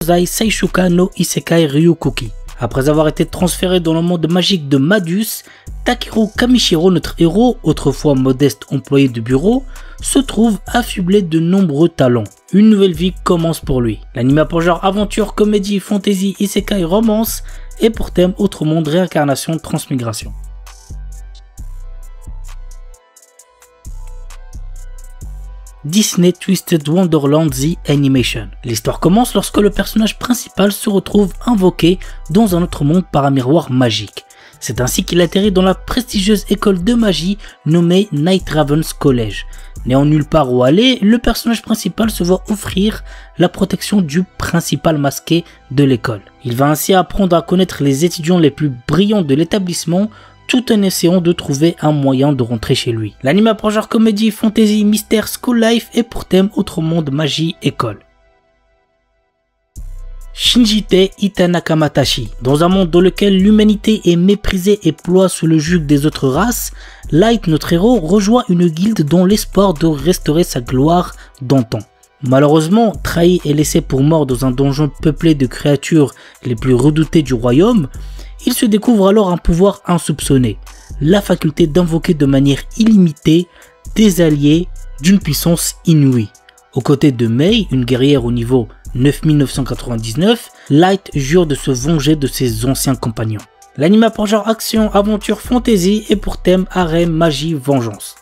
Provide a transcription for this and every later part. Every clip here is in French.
Seishuka no Isekai Ryukuki. Après avoir été transféré dans le monde magique de Madus, Takeru Kamishiro, notre héros, autrefois modeste employé de bureau, se trouve affublé de nombreux talents. Une nouvelle vie commence pour lui. L'anime a pour genre aventure, comédie, fantasy, isekai, romance et pour thème autre monde, réincarnation, transmigration. Disney Twisted Wonderland The Animation. L'histoire commence lorsque le personnage principal se retrouve invoqué dans un autre monde par un miroir magique. C'est ainsi qu'il atterrit dans la prestigieuse école de magie nommée Night Ravens College. N'ayant nulle part où aller, le personnage principal se voit offrir la protection du principal masqué de l'école. Il va ainsi apprendre à connaître les étudiants les plus brillants de l'établissement tout en essayant de trouver un moyen de rentrer chez lui. L'anime a pour genre comédie, fantasy, mystère, school life et pour thème autre monde, magie, école. Shinjite Itanakamatashi. Dans un monde dans lequel l'humanité est méprisée et ploie sous le joug des autres races, Light, notre héros, rejoint une guilde dans l'espoir de restaurer sa gloire d'antan. Malheureusement, trahi et laissé pour mort dans un donjon peuplé de créatures les plus redoutées du royaume, il se découvre alors un pouvoir insoupçonné, la faculté d'invoquer de manière illimitée des alliés d'une puissance inouïe. Aux côtés de Mei, une guerrière au niveau 9999, Light jure de se venger de ses anciens compagnons. L'anime a pour genre action, aventure, fantasy et pour thème harem, magie, vengeance.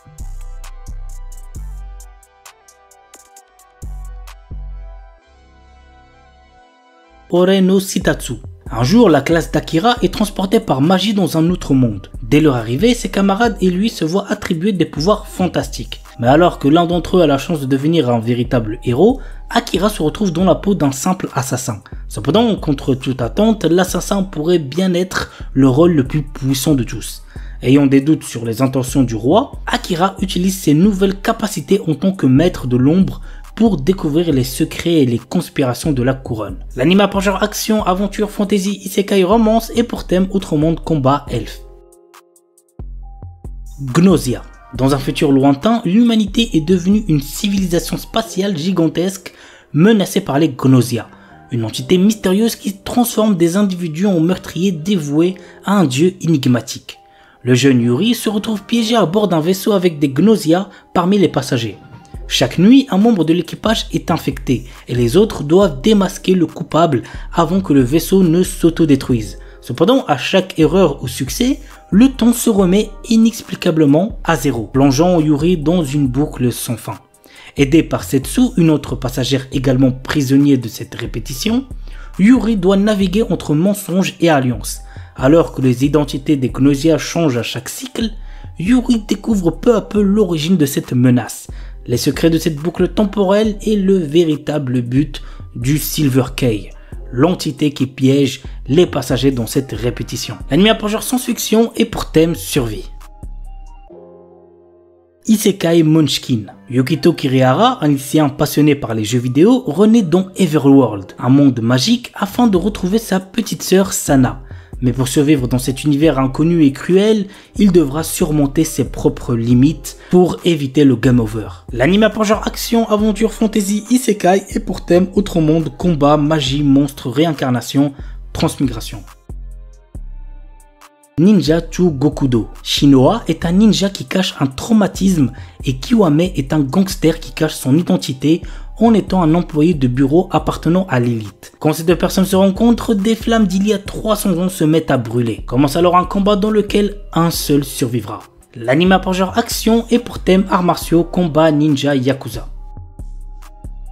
Ore no Shitatsu. Un jour, la classe d'Akira est transportée par magie dans un autre monde. Dès leur arrivée, ses camarades et lui se voient attribuer des pouvoirs fantastiques. Mais alors que l'un d'entre eux a la chance de devenir un véritable héros, Akira se retrouve dans la peau d'un simple assassin. Cependant, contre toute attente, l'assassin pourrait bien être le rôle le plus puissant de tous. Ayant des doutes sur les intentions du roi, Akira utilise ses nouvelles capacités en tant que maître de l'ombre pour découvrir les secrets et les conspirations de la couronne. L'anime a pour genre action, aventure, fantasy, isekai, romance et pour thème autre monde, combat, elfe. Gnosia. Dans un futur lointain, l'humanité est devenue une civilisation spatiale gigantesque menacée par les Gnosia, une entité mystérieuse qui transforme des individus en meurtriers dévoués à un dieu énigmatique. Le jeune Yuri se retrouve piégé à bord d'un vaisseau avec des Gnosia parmi les passagers. Chaque nuit, un membre de l'équipage est infecté et les autres doivent démasquer le coupable avant que le vaisseau ne s'autodétruise. Cependant, à chaque erreur ou succès, le temps se remet inexplicablement à zéro, plongeant Yuri dans une boucle sans fin. Aidé par Setsu, une autre passagère également prisonnier de cette répétition, Yuri doit naviguer entre mensonges et alliances. Alors que les identités des Gnosia changent à chaque cycle, Yuri découvre peu à peu l'origine de cette menace, les secrets de cette boucle temporelle et le véritable but du Silver Key, l'entité qui piège les passagers dans cette répétition. L'anime a pour genre science-fiction et pour thème survie. Isekai Munchkin. Yukito Kirihara, un lycéen passionné par les jeux vidéo, renaît dans Everworld, un monde magique, afin de retrouver sa petite sœur Sana. Mais pour survivre dans cet univers inconnu et cruel, il devra surmonter ses propres limites pour éviter le game over. L'anime a pour genre action, aventure, fantasy, isekai et pour thème autre monde, combat, magie, monstre, réincarnation, transmigration. Ninja Chugokudo. Shinoa est un ninja qui cache un traumatisme et Kiwame est un gangster qui cache son identité en étant un employé de bureau appartenant à l'élite. Quand ces deux personnes se rencontrent, des flammes d'il y a 300 ans se mettent à brûler. Commence alors un combat dans lequel un seul survivra. L'anime a pour genre action et pour thème arts martiaux, combat, ninja, yakuza.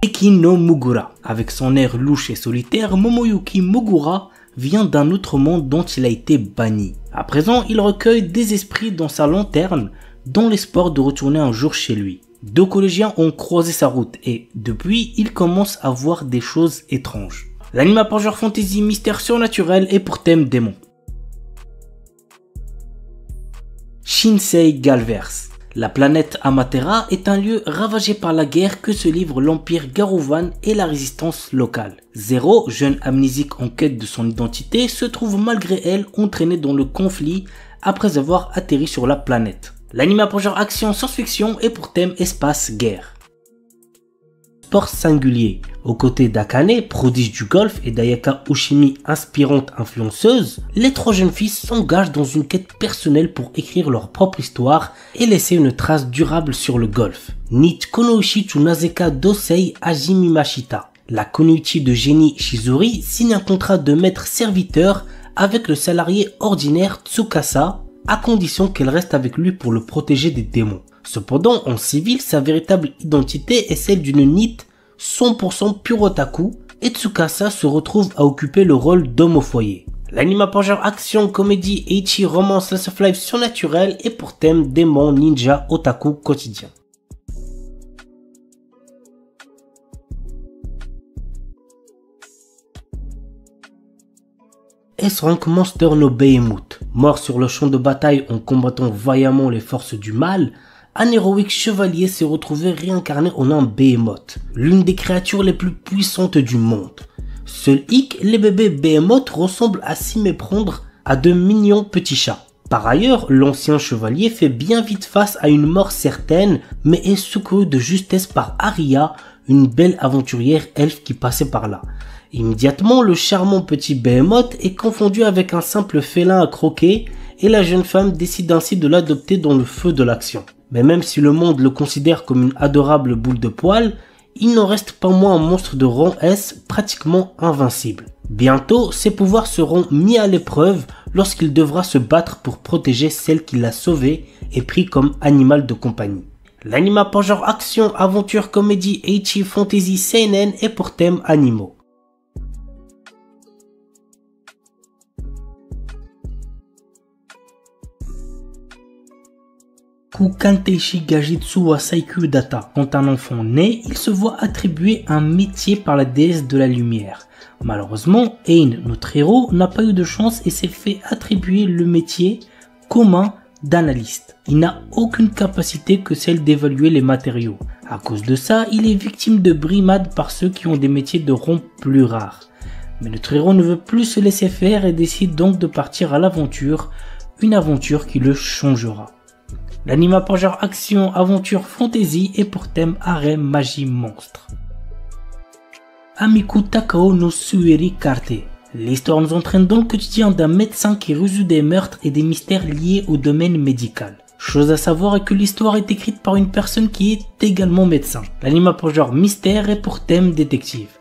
Eki no Mugura. Avec son air louche et solitaire, Momoyuki Mogura vient d'un autre monde dont il a été banni. À présent, il recueille des esprits dans sa lanterne dans l'espoir de retourner un jour chez lui. Deux collégiens ont croisé sa route et, depuis, il commence à voir des choses étranges. L'anime a pour genre fantasy, mystère surnaturel et pour thème démon. Shinsei Galverse. La planète Amatera est un lieu ravagé par la guerre que se livre l'empire Garuvan et la résistance locale. Zero, jeune amnésique en quête de son identité, se trouve malgré elle entraîné dans le conflit après avoir atterri sur la planète. L'anime a pour genre action science-fiction et pour thème espace-guerre. sport singulier. Aux côtés d'Akane, prodige du golf, et d'Ayaka Ushimi, inspirante influenceuse, les 3 jeunes filles s'engagent dans une quête personnelle pour écrire leur propre histoire et laisser une trace durable sur le golf. Nichi Konoichi Nazeka Dosei Hajimimashita. La Kunoichi de génie Shizuri signe un contrat de maître-serviteur avec le salarié ordinaire Tsukasa, à condition qu'elle reste avec lui pour le protéger des démons. Cependant, en civil, sa véritable identité est celle d'une NEET 100% pure otaku, et Tsukasa se retrouve à occuper le rôle d'homme au foyer. L'anime a genre action, comédie, ecchi, romance, slice of life surnaturel et pour thème démon, ninja, otaku quotidien. S-Rank Monster no Behemoth. Mort sur le champ de bataille en combattant vaillamment les forces du mal, un héroïque chevalier s'est retrouvé réincarné en un Behemoth, l'une des créatures les plus puissantes du monde. Seul hic, les bébés Behemoth ressemblent à s'y méprendre à de mignons petits chats. Par ailleurs, l'ancien chevalier fait bien vite face à une mort certaine, mais est secouru de justesse par Aria, une belle aventurière elfe qui passait par là. Immédiatement, le charmant petit Behemoth est confondu avec un simple félin à croquer et la jeune femme décide ainsi de l'adopter dans le feu de l'action. Mais même si le monde le considère comme une adorable boule de poils, il n'en reste pas moins un monstre de rang S pratiquement invincible. Bientôt, ses pouvoirs seront mis à l'épreuve lorsqu'il devra se battre pour protéger celle qui l'a sauvé et pris comme animal de compagnie. L'anime a pour genre action, aventure, comédie, ecchi, fantasy, seinen et pour thème animaux. Kukanteishi Gajitsu wa Saikyu Data. Quand un enfant naît, il se voit attribuer un métier par la déesse de la lumière. Malheureusement, Ein, notre héros, n'a pas eu de chance et s'est fait attribuer le métier commun d'analyste. Il n'a aucune capacité que celle d'évaluer les matériaux. À cause de ça, il est victime de brimades par ceux qui ont des métiers de rang plus rares. Mais notre héros ne veut plus se laisser faire et décide donc de partir à l'aventure, une aventure qui le changera. L'anime a pour genre action, aventure, fantasy et pour thème harem, magie, monstre. Amiku Takao no Sueri Karte. L'histoire nous entraîne dans le quotidien d'un médecin qui résout des meurtres et des mystères liés au domaine médical. Chose à savoir est que l'histoire est écrite par une personne qui est également médecin. L'anime a pour genre mystère et pour thème détective.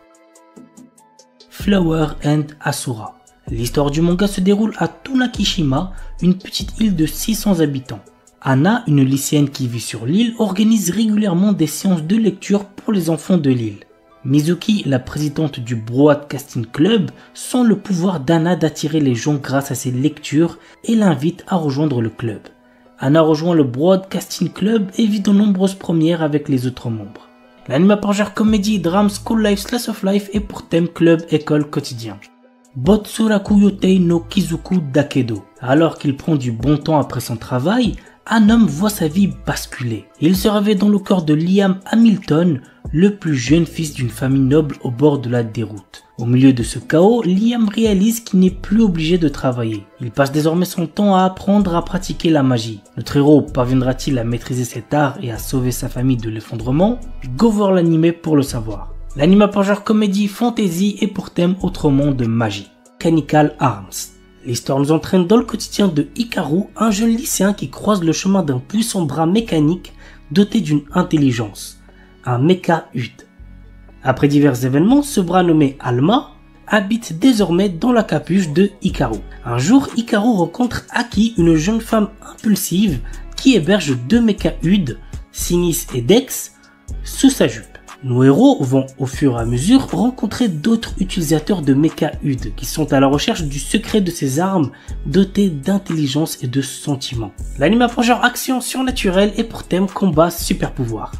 Flower and Asura. L'histoire du manga se déroule à Tunakishima, une petite île de 600 habitants. Anna, une lycéenne qui vit sur l'île, organise régulièrement des séances de lecture pour les enfants de l'île. Mizuki, la présidente du Broadcasting Club, sent le pouvoir d'Anna d'attirer les gens grâce à ses lectures et l'invite à rejoindre le club. Anna rejoint le Broadcasting Club et vit de nombreuses premières avec les autres membres. L'anime a pour genre comédie, drame, school life, slice of life et pour thème club, école, quotidien. Botsuraku Yotei no Kizuku Dakedo. Alors qu'il prend du bon temps après son travail, un homme voit sa vie basculer. Il se réveille dans le corps de Liam Hamilton, le plus jeune fils d'une famille noble au bord de la déroute. Au milieu de ce chaos, Liam réalise qu'il n'est plus obligé de travailler. Il passe désormais son temps à apprendre à pratiquer la magie. Notre héros parviendra-t-il à maîtriser cet art et à sauver sa famille de l'effondrement? Go voir l'anime pour le savoir. L'anime a pour genre comédie, fantasy et pour thème autrement de magie. Canical Arms. L'histoire nous entraîne dans le quotidien de Hikaru, un jeune lycéen qui croise le chemin d'un puissant bras mécanique doté d'une intelligence, un mecha-Ud. Après divers événements, ce bras nommé Alma habite désormais dans la capuche de Hikaru. Un jour, Hikaru rencontre Aki, une jeune femme impulsive qui héberge 2 mecha-Ud, Sinis et Dex, sous sa jupe. Nos héros vont au fur et à mesure rencontrer d'autres utilisateurs de mecha-Ud qui sont à la recherche du secret de ces armes dotées d'intelligence et de sentiments. L'anime a pour genre action surnaturelle et pour thème combat super pouvoir.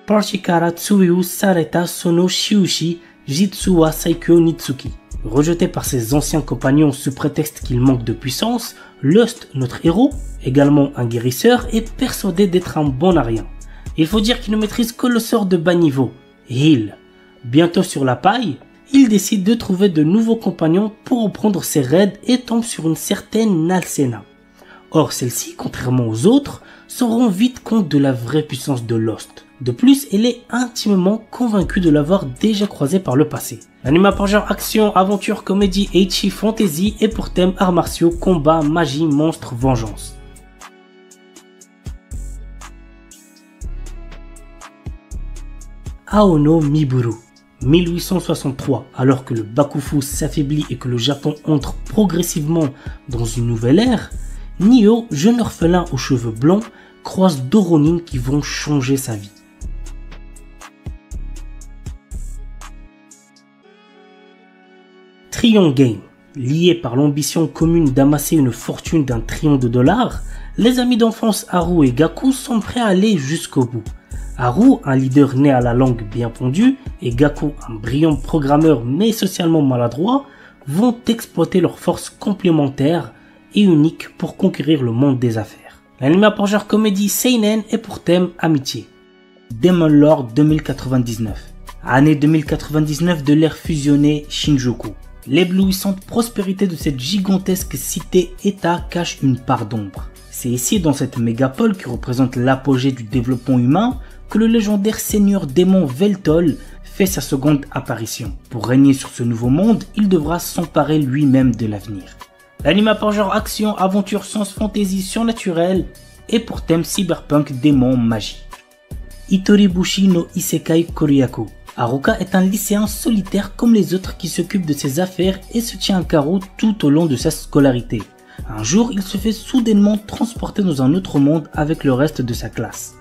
Parchikara Tsuyu Sareta Sono Shiushi Jitsu wa Saikyo Nitsuki. Rejeté par ses anciens compagnons sous prétexte qu'il manque de puissance, Lust, notre héros, également un guérisseur, est persuadé d'être un bon à rien. Il faut dire qu'il ne maîtrise que le sort de bas niveau, Heal. Bientôt sur la paille, il décide de trouver de nouveaux compagnons pour reprendre ses raids et tombe sur une certaine Nalsena. Or celle-ci, contrairement aux autres, se rend vite compte de la vraie puissance de Lost. De plus, elle est intimement convaincue de l'avoir déjà croisé par le passé. L'anime a pour genre action, aventure, comédie, ecchi, fantasy et pour thème arts martiaux, combat, magie, monstres, vengeance. Aono Miburu, 1863, alors que le Bakufu s'affaiblit et que le Japon entre progressivement dans une nouvelle ère, Nio, jeune orphelin aux cheveux blancs, croise deux Ronin qui vont changer sa vie. Trion Game. Liés par l'ambition commune d'amasser une fortune d'1 trillion de dollars, les amis d'enfance Haru et Gaku sont prêts à aller jusqu'au bout. Haru, un leader né à la langue bien pondue, et Gaku, un brillant programmeur mais socialement maladroit, vont exploiter leurs forces complémentaires et uniques pour conquérir le monde des affaires. L'anime a pour genre comédie seinen et pour thème amitié. Demon Lord 2099. Année 2099 de l'ère fusionnée Shinjuku. L'éblouissante prospérité de cette gigantesque cité-état cache une part d'ombre. C'est ici, dans cette mégapole qui représente l'apogée du développement humain, que le légendaire seigneur démon Veltol fait sa seconde apparition. Pour régner sur ce nouveau monde, il devra s'emparer lui-même de l'avenir. L'anime a pour genre action, aventure, science, fantasy, surnaturel et pour thème cyberpunk, démon, magie. Itoribushi no Isekai Koryaku. Haruka est un lycéen solitaire comme les autres qui s'occupe de ses affaires et se tient à carreau tout au long de sa scolarité. Un jour, il se fait soudainement transporter dans un autre monde avec le reste de sa classe.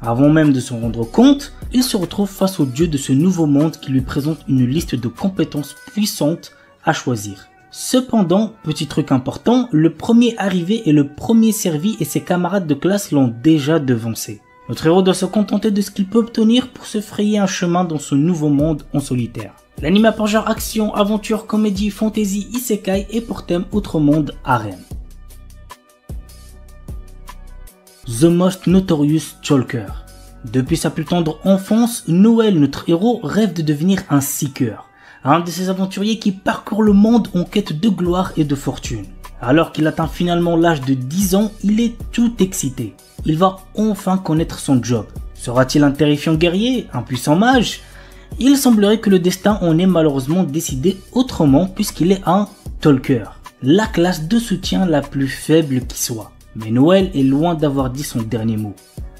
Avant même de s'en rendre compte, il se retrouve face au dieu de ce nouveau monde qui lui présente une liste de compétences puissantes à choisir. Cependant, petit truc important, le premier arrivé est le premier servi et ses camarades de classe l'ont déjà devancé. Notre héros doit se contenter de ce qu'il peut obtenir pour se frayer un chemin dans ce nouveau monde en solitaire. L'anime a pour genre action, aventure, comédie, fantasy, isekai et pour thème autre monde, harem. The Most Notorious Chalker. Depuis sa plus tendre enfance, Noël, notre héros, rêve de devenir un seeker, un de ces aventuriers qui parcourent le monde en quête de gloire et de fortune. Alors qu'il atteint finalement l'âge de 10 ans, il est tout excité. Il va enfin connaître son job. Sera-t-il un terrifiant guerrier, un puissant mage? Il semblerait que le destin en ait malheureusement décidé autrement puisqu'il est un talker, la classe de soutien la plus faible qui soit. Mais Noël est loin d'avoir dit son dernier mot.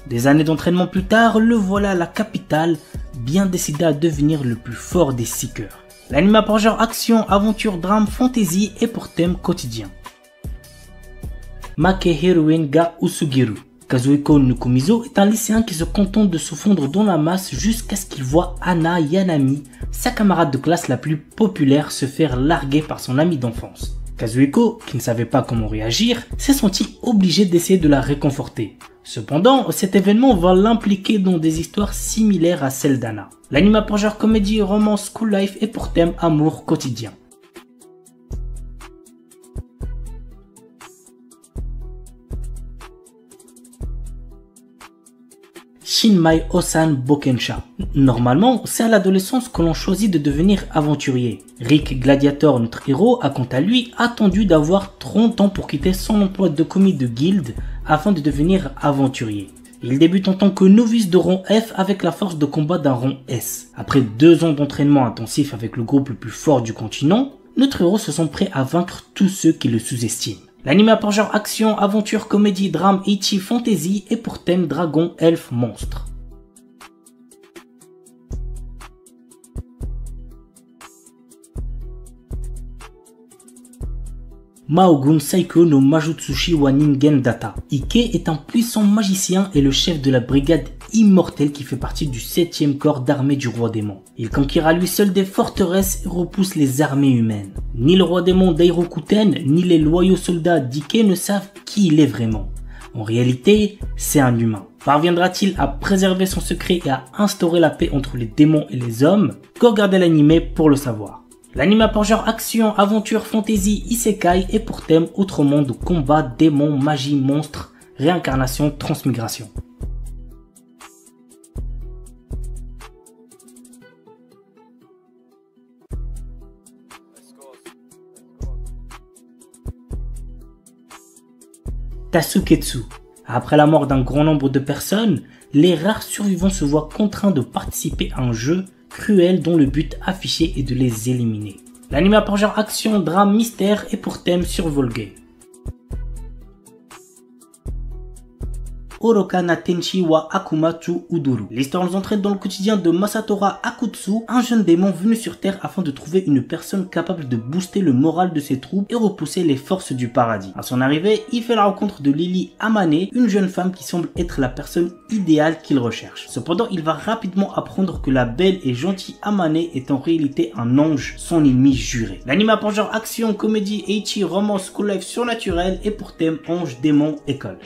Des années d'entraînement plus tard, le voilà à la capitale, bien décidé à devenir le plus fort des seekers. L'anime a pour genre action, aventure, drame, fantasy et pour thème quotidien. Makehiruin ga Usugiru. Kazuhiko Nukumizo est un lycéen qui se contente de se fondre dans la masse jusqu'à ce qu'il voit Hana Yanami, sa camarade de classe la plus populaire, se faire larguer par son ami d'enfance. Kazuhiko, qui ne savait pas comment réagir, s'est senti obligé d'essayer de la réconforter. Cependant, cet événement va l'impliquer dans des histoires similaires à celles d'Hana. L'anime a pour genre comédie, romance, school life et pour thème amour quotidien. Shinmai Osan Bokensha. Normalement, c'est à l'adolescence que l'on choisit de devenir aventurier. Rick Gladiator, notre héros, a quant à lui attendu d'avoir 30 ans pour quitter son emploi de commis de guilde afin de devenir aventurier. Il débute en tant que novice de rang F avec la force de combat d'un rang S. Après 2 ans d'entraînement intensif avec le groupe le plus fort du continent, notre héros se sent prêt à vaincre tous ceux qui le sous-estiment. L'anime a pour genre action, aventure, comédie, drame, ecchi, fantasy et pour thème dragon, elfe, monstre. Maogun Saiko no Majutsushi wa Ningen Data. Ike est un puissant magicien et le chef de la brigade immortelle qui fait partie du 7e corps d'armée du roi démon. Il conquiert à lui seul des forteresses et repousse les armées humaines. Ni le roi démon Dairokuten, ni les loyaux soldats d'Ike ne savent qui il est vraiment. En réalité, c'est un humain. Parviendra-t-il à préserver son secret et à instaurer la paix entre les démons et les hommes? Que regarder l'anime pour le savoir. L'anime a pour genre action, aventure, fantasy, isekai et pour thème autre monde, combat, démons, magie, monstres, réincarnation, transmigration. Tasuketsu. Après la mort d'un grand nombre de personnes, les rares survivants se voient contraints de participer à un jeu cruel dont le but affiché est de les éliminer. L'anime a pour genre action, drame, mystère et pour thème survival game. Oroka na Tenshi wa Akumatsu Uduru. L'histoire nous entraîne dans le quotidien de Masatora Akutsu, un jeune démon venu sur Terre afin de trouver une personne capable de booster le moral de ses troupes et repousser les forces du paradis. À son arrivée, il fait la rencontre de Lily Amane, une jeune femme qui semble être la personne idéale qu'il recherche. Cependant, il va rapidement apprendre que la belle et gentille Amane est en réalité un ange, son ennemi juré. L'anime a pour genre action, comédie, ecchi, romance, school life surnaturel et pour thème ange, démon, école.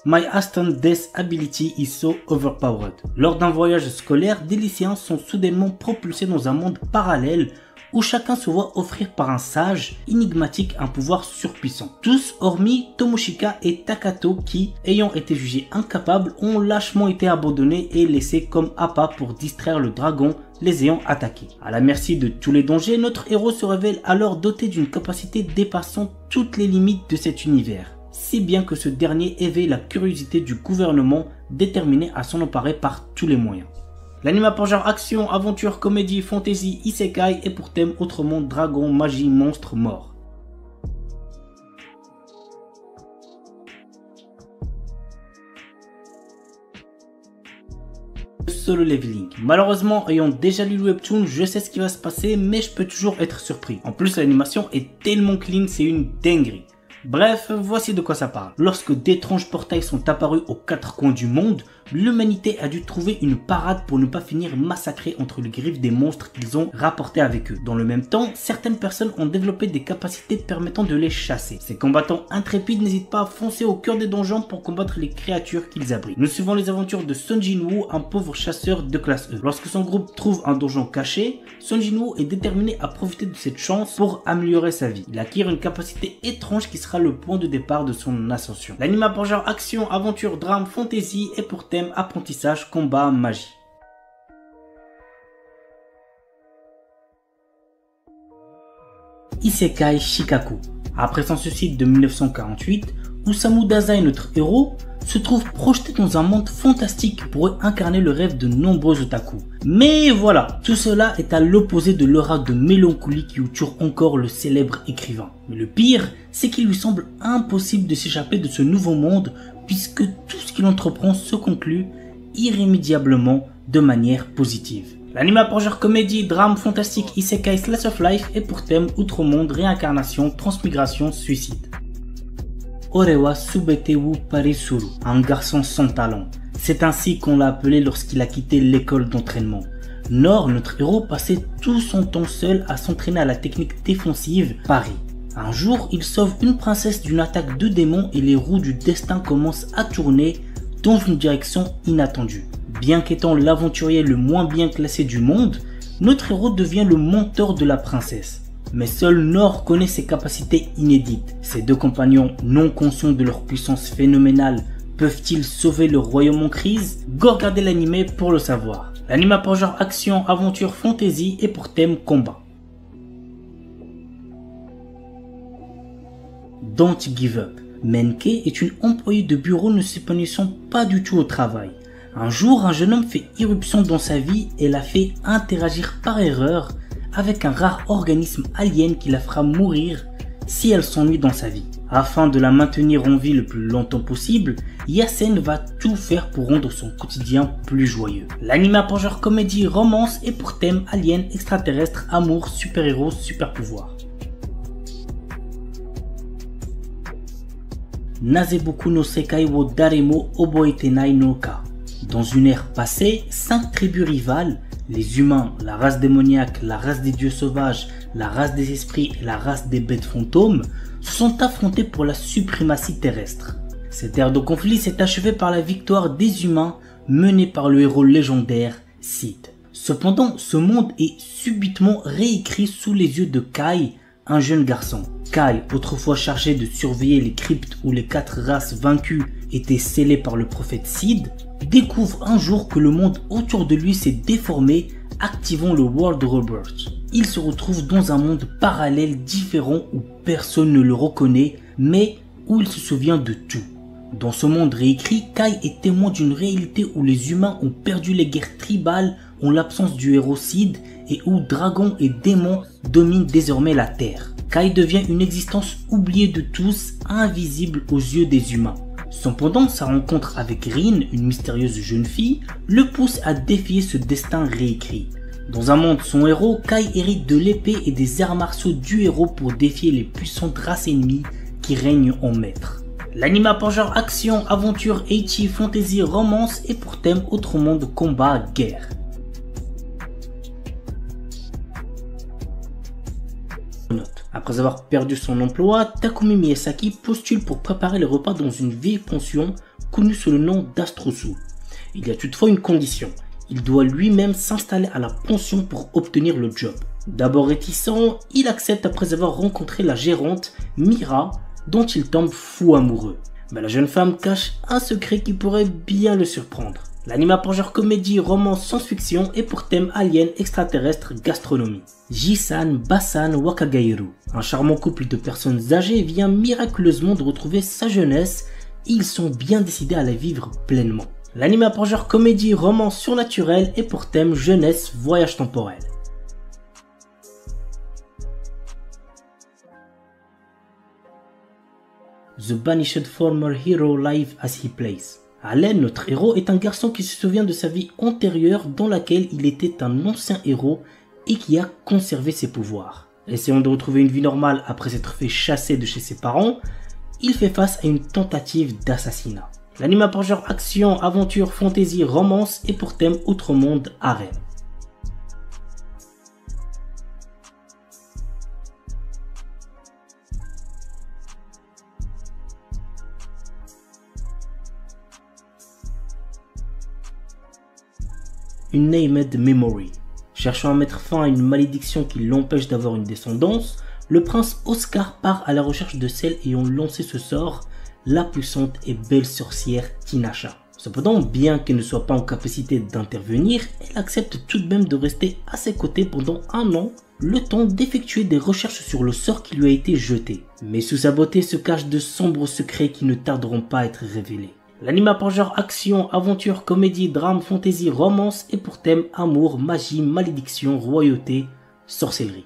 My Aston Death Ability is so overpowered. Lors d'un voyage scolaire, des lycéens sont soudainement propulsés dans un monde parallèle où chacun se voit offrir par un sage énigmatique un pouvoir surpuissant. Tous hormis Tomoshika et Takato qui, ayant été jugés incapables, ont lâchement été abandonnés et laissés comme appât pour distraire le dragon les ayant attaqués. À la merci de tous les dangers, notre héros se révèle alors doté d'une capacité dépassant toutes les limites de cet univers. Si bien que ce dernier éveille la curiosité du gouvernement déterminé à s'en emparer par tous les moyens. L'anime a pour genre action, aventure, comédie, fantasy, isekai et pour thème autrement dragon, magie, monstre, mort. Solo Leveling. Malheureusement, ayant déjà lu le webtoon, je sais ce qui va se passer, mais je peux toujours être surpris. En plus, l'animation est tellement clean, c'est une dinguerie. Bref, voici de quoi ça parle. Lorsque d'étranges portails sont apparus aux quatre coins du monde, l'humanité a dû trouver une parade pour ne pas finir massacrée entre les griffes des monstres qu'ils ont rapportés avec eux. Dans le même temps, certaines personnes ont développé des capacités permettant de les chasser. Ces combattants intrépides n'hésitent pas à foncer au cœur des donjons pour combattre les créatures qu'ils abritent. Nous suivons les aventures de Son Jinwoo, un pauvre chasseur de classe E. Lorsque son groupe trouve un donjon caché, Son Jinwoo est déterminé à profiter de cette chance pour améliorer sa vie. Il acquiert une capacité étrange qui sera le point de départ de son ascension. L'anime a pour genre action, aventure, drame, fantasy et pour thème apprentissage, combat, magie. Isekai Shikaku. Après son suicide de 1948, Osamu Dazai, notre héros, se trouve projeté dans un monde fantastique qui pourrait incarner le rêve de nombreux otaku. Mais voilà, tout cela est à l'opposé de l'aura de mélancolie qui entoure encore le célèbre écrivain. Mais le pire, c'est qu'il lui semble impossible de s'échapper de ce nouveau monde puisque tout ce qu'il entreprend se conclut irrémédiablement de manière positive. L'anime a pour genre comédie, drame, fantastique, isekai, slice of life et pour thème outre-monde, réincarnation, transmigration, suicide. Orewa Subetewu Parisuru, un garçon sans talent. C'est ainsi qu'on l'a appelé lorsqu'il a quitté l'école d'entraînement. Nor, notre héros, passait tout son temps seul à s'entraîner à la technique défensive Pari. Un jour, il sauve une princesse d'une attaque de démons et les roues du destin commencent à tourner dans une direction inattendue. Bien qu'étant l'aventurier le moins bien classé du monde, notre héros devient le mentor de la princesse. Mais seul Nor connaît ses capacités inédites. Ses deux compagnons, non conscients de leur puissance phénoménale, peuvent-ils sauver le royaume en crise? Go regarder l'anime pour le savoir. L'anime a pour genre action, aventure, fantasy et pour thème combat. Don't give up. Menke est une employée de bureau ne s'épanouissant pas du tout au travail. Un jour, un jeune homme fait irruption dans sa vie et la fait interagir par erreur avec un rare organisme alien qui la fera mourir si elle s'ennuie dans sa vie. Afin de la maintenir en vie le plus longtemps possible, Yasen va tout faire pour rendre son quotidien plus joyeux. L'anime a pour genre comédie, romance et pour thème alien, extraterrestre, amour, super-héros, super-pouvoir. Nazeboku no Sekai wo Daremo Oboetenai no Ka. Dans une ère passée, 5 tribus rivales, les humains, la race démoniaque, la race des dieux sauvages, la race des esprits et la race des bêtes fantômes, se sont affrontés pour la suprématie terrestre. Cette ère de conflit s'est achevée par la victoire des humains menée par le héros légendaire Sid. Cependant, ce monde est subitement réécrit sous les yeux de Kai, un jeune garçon. Kai, autrefois chargé de surveiller les cryptes où les 4 races vaincues étaient scellées par le prophète Sid, découvre un jour que le monde autour de lui s'est déformé, activant le World Rebirth. il se retrouve dans un monde parallèle différent où personne ne le reconnaît, mais où il se souvient de tout. Dans ce monde réécrit, Kai est témoin d'une réalité où les humains ont perdu les guerres tribales en l'absence du héros Sid et où dragons et démons dominent désormais la Terre. Kai devient une existence oubliée de tous, invisible aux yeux des humains. Cependant, sa rencontre avec Rin, une mystérieuse jeune fille, le pousse à défier ce destin réécrit. Dans un monde sans héros, Kai hérite de l'épée et des arts martiaux du héros pour défier les puissantes races ennemies qui règnent en maître. L'anime a pour genre action, aventure, ecchi, fantasy, romance et pour thème autre monde, combat, guerre. Après avoir perdu son emploi, Takumi Miyazaki postule pour préparer les repas dans une vieille pension connue sous le nom d'Astrosu. Il y a toutefois une condition, il doit lui-même s'installer à la pension pour obtenir le job. D'abord réticent, il accepte après avoir rencontré la gérante, Mira, dont il tombe fou amoureux. Mais la jeune femme cache un secret qui pourrait bien le surprendre. L'anime a pour genre comédie, romance, science-fiction et pour thème alien, extraterrestre, gastronomie. Jisan, Basan, Wakagairu. Un charmant couple de personnes âgées vient miraculeusement de retrouver sa jeunesse et ils sont bien décidés à la vivre pleinement. L'anime a pour genre comédie, romance surnaturelle et pour thème jeunesse, voyage temporel. The Banished Former Hero Live as He Plays. Allen, notre héros, est un garçon qui se souvient de sa vie antérieure dans laquelle il était un ancien héros et qui a conservé ses pouvoirs. Essayant de retrouver une vie normale après s'être fait chasser de chez ses parents, il fait face à une tentative d'assassinat. L'anime a pour genre action, aventure, fantasy, romance et pour thème autre monde, harem. Une Named Memory. Cherchant à mettre fin à une malédiction qui l'empêche d'avoir une descendance, le prince Oscar part à la recherche de celle ayant lancé ce sort, la puissante et belle sorcière Tinasha. Cependant, bien qu'elle ne soit pas en capacité d'intervenir, elle accepte tout de même de rester à ses côtés pendant un an, le temps d'effectuer des recherches sur le sort qui lui a été jeté. Mais sous sa beauté se cachent de sombres secrets qui ne tarderont pas à être révélés. L'anime a pour genre action, aventure, comédie, drame, fantasy, romance et pour thème amour, magie, malédiction, royauté, sorcellerie.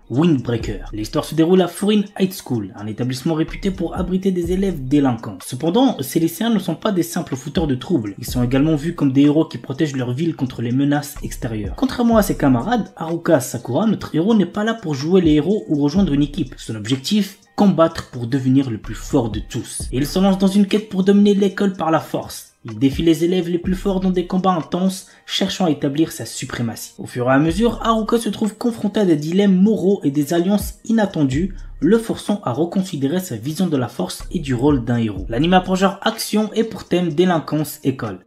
Windbreaker. L'histoire se déroule à Furin High School, un établissement réputé pour abriter des élèves délinquants. Cependant, ces lycéens ne sont pas des simples fouteurs de troubles, ils sont également vus comme des héros qui protègent leur ville contre les menaces extérieures. Contrairement à ses camarades, Haruka Sakura, notre héros n'est pas là pour jouer les héros ou rejoindre une équipe. Son objectif, combattre pour devenir le plus fort de tous. Et il se lance dans une quête pour dominer l'école par la force. Il défie les élèves les plus forts dans des combats intenses, cherchant à établir sa suprématie. Au fur et à mesure, Haruka se trouve confronté à des dilemmes moraux et des alliances inattendues, le forçant à reconsidérer sa vision de la force et du rôle d'un héros. L'anime a pour genre action et pour thème délinquance école.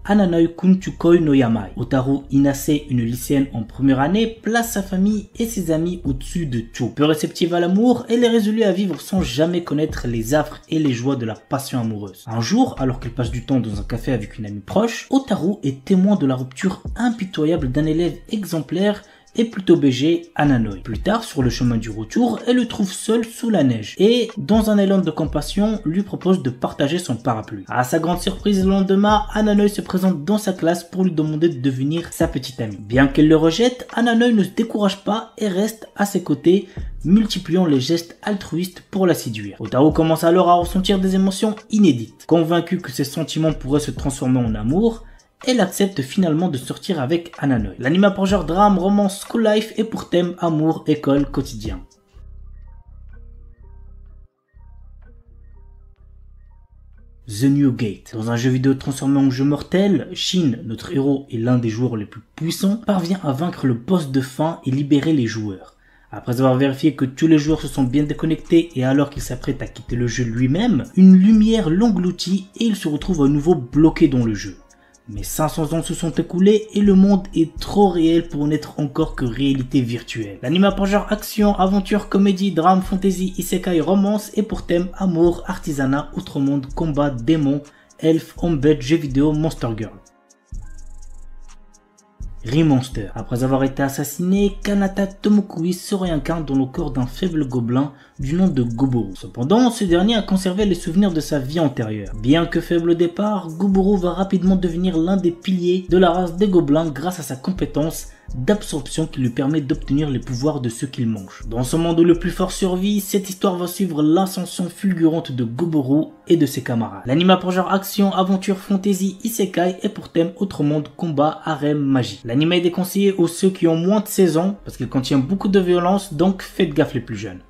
Ananoi Kunchukoi no Yamai. Otaru Inase, une lycéenne en première année, place sa famille et ses amis au-dessus de tout. Peu réceptive à l'amour, elle est résolue à vivre sans jamais connaître les affres et les joies de la passion amoureuse. Un jour, alors qu'elle passe du temps dans un café avec une amie proche, Otaru est témoin de la rupture impitoyable d'un élève exemplaire et plutôt BG, Ananoi. Plus tard, sur le chemin du retour, elle le trouve seul sous la neige et, dans un élan de compassion, lui propose de partager son parapluie. À sa grande surprise, le lendemain, Ananoi se présente dans sa classe pour lui demander de devenir sa petite amie. Bien qu'elle le rejette, Ananoi ne se décourage pas et reste à ses côtés, multipliant les gestes altruistes pour la séduire. Otaru commence alors à ressentir des émotions inédites. Convaincue que ses sentiments pourraient se transformer en amour, elle accepte finalement de sortir avec Ananoi. L'anime a pour genre drame, romance, school life et pour thème amour, école, quotidien. The New Gate. Dans un jeu vidéo transformé en jeu mortel, Shin, notre héros et l'un des joueurs les plus puissants, parvient à vaincre le boss de fin et libérer les joueurs. Après avoir vérifié que tous les joueurs se sont bien déconnectés et alors qu'il s'apprête à quitter le jeu lui-même, une lumière l'engloutit et il se retrouve à nouveau bloqué dans le jeu. Mais 500 ans se sont écoulés et le monde est trop réel pour n'être encore que réalité virtuelle. L'anime a pour genre action, aventure, comédie, drame, fantasy, isekai, romance et pour thème amour, artisanat, outre-monde, combat, démons, elfes, homebed, jeux vidéo, monster girl. Remonster. Après avoir été assassiné, Kanata Tomokui se réincarne dans le corps d'un faible gobelin du nom de Goboro. Cependant, ce dernier a conservé les souvenirs de sa vie antérieure. Bien que faible au départ, Goboro va rapidement devenir l'un des piliers de la race des gobelins grâce à sa compétence d'absorption qui lui permet d'obtenir les pouvoirs de ceux qu'il mange. Dans ce monde où le plus fort survit, cette histoire va suivre l'ascension fulgurante de Goboro et de ses camarades. L'anime a pour genre action, aventure, fantasy, isekai et pour thème autre monde, combat, harem, magie. L'anime est déconseillé aux ceux qui ont moins de 16 ans parce qu'il contient beaucoup de violence, donc faites gaffe les plus jeunes.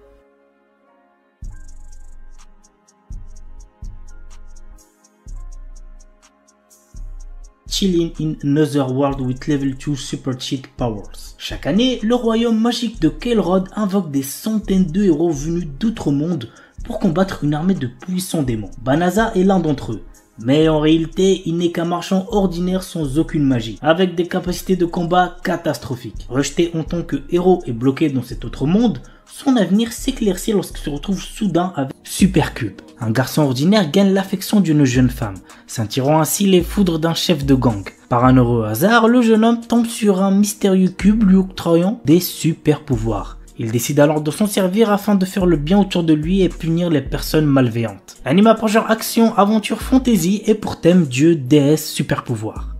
Chilling in Another World with Level 2 Super Cheat Powers. Chaque année, le royaume magique de Kael'Rod invoque des centaines de héros venus d'outre-monde pour combattre une armée de puissants démons. Banaza est l'un d'entre eux. Mais en réalité, il n'est qu'un marchand ordinaire sans aucune magie, avec des capacités de combat catastrophiques. Rejeté en tant que héros et bloqué dans cet autre monde, son avenir s'éclaircit lorsqu'il se retrouve soudain avec Supercube. Un garçon ordinaire gagne l'affection d'une jeune femme, s'attirant ainsi les foudres d'un chef de gang. Par un heureux hasard, le jeune homme tombe sur un mystérieux cube lui octroyant des super pouvoirs. Il décide alors de s'en servir afin de faire le bien autour de lui et punir les personnes malveillantes. L'anime a pour genre action, aventure, fantasy et pour thème dieu, déesse, super pouvoir.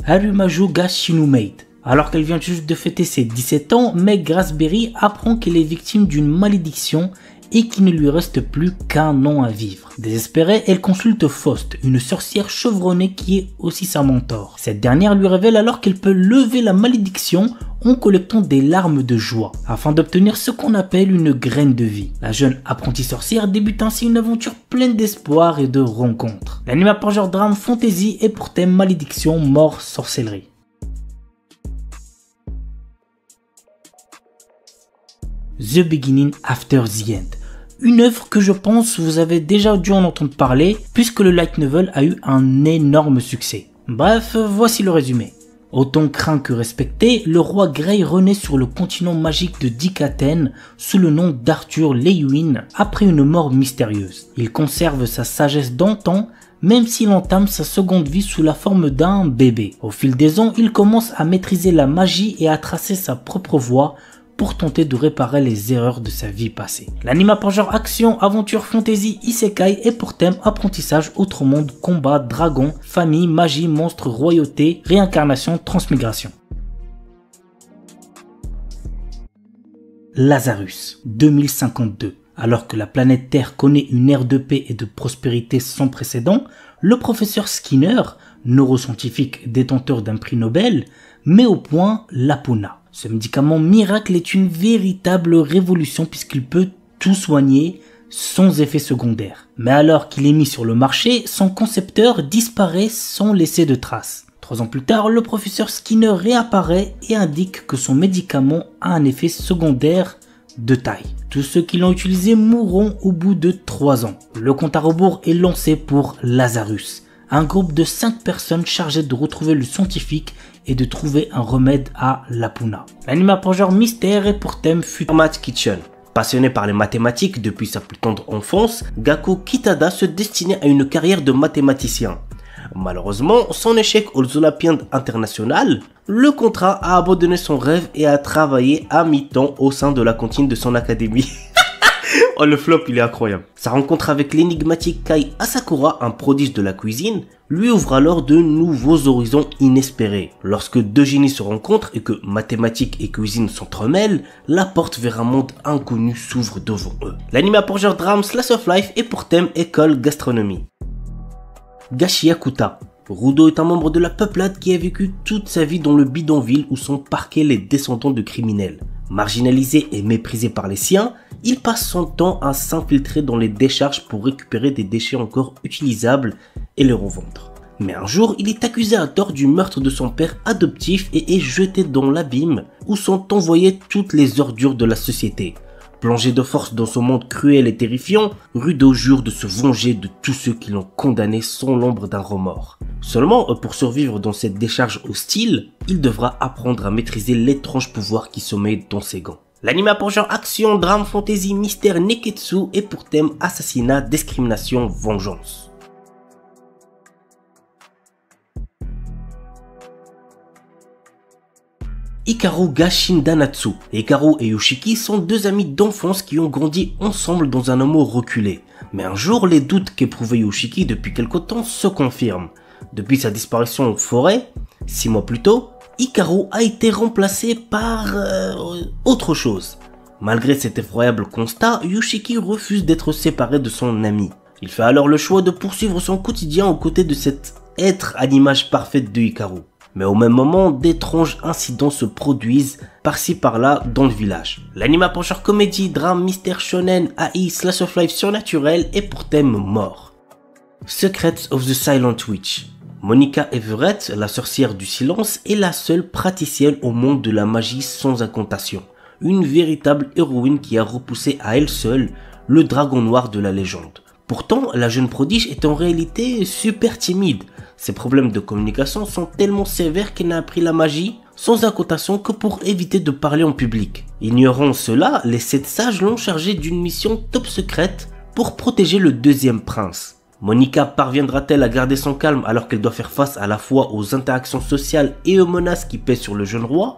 Harumaju ga Shinu Maid. Alors qu'elle vient juste de fêter ses 17 ans, Meg Raspberry apprend qu'elle est victime d'une malédiction et qu'il ne lui reste plus qu'un an à vivre. Désespérée, elle consulte Faust, une sorcière chevronnée qui est aussi sa mentor. Cette dernière lui révèle alors qu'elle peut lever la malédiction en collectant des larmes de joie, afin d'obtenir ce qu'on appelle une graine de vie. La jeune apprentie sorcière débute ainsi une aventure pleine d'espoir et de rencontres. L'anime a pour genre drame fantasy et pour thème malédiction, mort, sorcellerie. The Beginning After the End. Une œuvre que je pense vous avez déjà dû en entendre parler puisque le light novel a eu un énorme succès. Bref, voici le résumé. Autant craint que respecté, le roi Grey renaît sur le continent magique de Dikaten sous le nom d'Arthur Lewin après une mort mystérieuse. Il conserve sa sagesse d'antan même s'il entame sa seconde vie sous la forme d'un bébé. Au fil des ans, il commence à maîtriser la magie et à tracer sa propre voie pour tenter de réparer les erreurs de sa vie passée. L'anime a pour genre action, aventure, fantasy, isekai et pour thème apprentissage, autre monde, combat, dragon, famille, magie, monstre, royauté, réincarnation, transmigration. Lazarus, 2052. Alors que la planète Terre connaît une ère de paix et de prospérité sans précédent, le professeur Skinner, neuroscientifique détenteur d'un prix Nobel, met au point l'Apuna. Ce médicament miracle est une véritable révolution puisqu'il peut tout soigner sans effet secondaire. Mais alors qu'il est mis sur le marché, son concepteur disparaît sans laisser de traces. 3 ans plus tard, le professeur Skinner réapparaît et indique que son médicament a un effet secondaire de taille. Tous ceux qui l'ont utilisé mourront au bout de 3 ans. Le compte à rebours est lancé pour Lazarus, un groupe de 5 personnes chargées de retrouver le scientifique et de trouver un remède à l'Apuna. L'anime a pour genre mystère et pour thème Future Math Kitchen. Passionné par les mathématiques depuis sa plus tendre enfance, Gakko Kitada se destinait à une carrière de mathématicien. Malheureusement, son échec aux Olympiades internationales, le contraint à abandonner son rêve et à travailler à mi-temps au sein de la cantine de son académie. Oh, le flop, il est incroyable. Sa rencontre avec l'énigmatique Kai Asakura, un prodige de la cuisine, lui ouvre alors de nouveaux horizons inespérés. Lorsque deux génies se rencontrent et que mathématiques et cuisine s'entremêlent, la porte vers un monde inconnu s'ouvre devant eux. L'anime a pour genre drame slice of life et pour thème école gastronomie. Gashiakuta. Rudo est un membre de la peuplade qui a vécu toute sa vie dans le bidonville où sont parqués les descendants de criminels. Marginalisé et méprisé par les siens, il passe son temps à s'infiltrer dans les décharges pour récupérer des déchets encore utilisables et les revendre. Mais un jour, il est accusé à tort du meurtre de son père adoptif et est jeté dans l'abîme où sont envoyées toutes les ordures de la société. Plongé de force dans ce monde cruel et terrifiant, Rudo jure de se venger de tous ceux qui l'ont condamné sans l'ombre d'un remords. Seulement, pour survivre dans cette décharge hostile, il devra apprendre à maîtriser l'étrange pouvoir qui sommeille dans ses gants. L'anime a pour genre action, drame, fantasy, mystère, neketsu et pour thème assassinat, discrimination, vengeance. Hikaru ga Shindanatsu. Hikaru et Yoshiki sont deux amis d'enfance qui ont grandi ensemble dans un amour reculé. Mais un jour, les doutes qu'éprouvait Yoshiki depuis quelque temps se confirment. Depuis sa disparition en forêt, 6 mois plus tôt, Hikaru a été remplacé par autre chose. Malgré cet effroyable constat, Yoshiki refuse d'être séparé de son ami. Il fait alors le choix de poursuivre son quotidien aux côtés de cet être à l'image parfaite de Hikaru. Mais au même moment, d'étranges incidents se produisent par-ci par-là dans le village. L'anime a pour genre comédie, drame, mystère, shonen, AI, slash of life surnaturel et pour thème mort. Secrets of the Silent Witch. Monica Everett, la sorcière du silence, est la seule praticienne au monde de la magie sans incantation. Une véritable héroïne qui a repoussé à elle seule le dragon noir de la légende. Pourtant, la jeune prodige est en réalité super timide. Ses problèmes de communication sont tellement sévères qu'elle n'a appris la magie sans incantation que pour éviter de parler en public. Ignorant cela, les 7 sages l'ont chargée d'une mission top secrète pour protéger le deuxième prince. Monica parviendra-t-elle à garder son calme alors qu'elle doit faire face à la fois aux interactions sociales et aux menaces qui pèsent sur le jeune roi ?